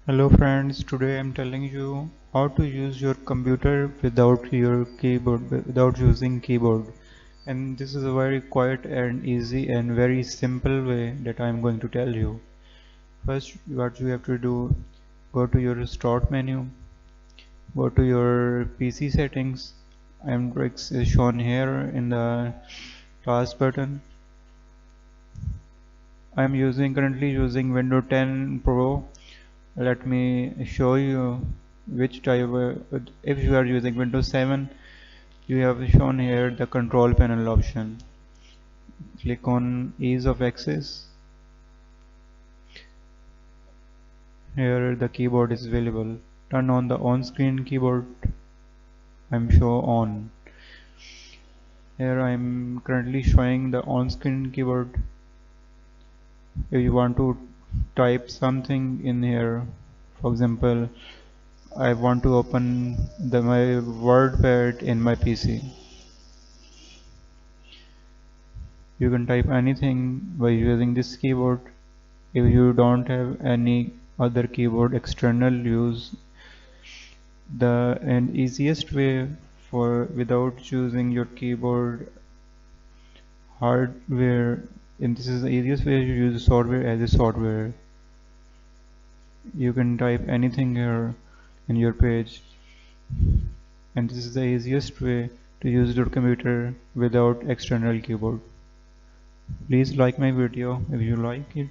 Hello friends, today I'm telling you how to use your computer without your keyboard, without using keyboard. And this is a very quiet and easy and very simple way that I'm going to tell you. First, what you have to do, go to your start menu, go to your PC settings. MTrix is shown here in the task button. I'm currently using Windows 10 Pro. Let me show you which type. If you are using Windows 7, you have shown here the control panel option. Click on ease of access. Here the keyboard is available. Turn on the on-screen keyboard. I'm show on. Here I'm currently showing the on-screen keyboard. If you want to type something in here, for example, I want to open my WordPad in my PC. You can type anything by using this keyboard. If you don't have any other keyboard external use, the and easiest way for without choosing your keyboard hardware, and this is the easiest way to use software as a software. You can type anything here in your page, and this is the easiest way to use your computer without external keyboard. Please like my video if you like it.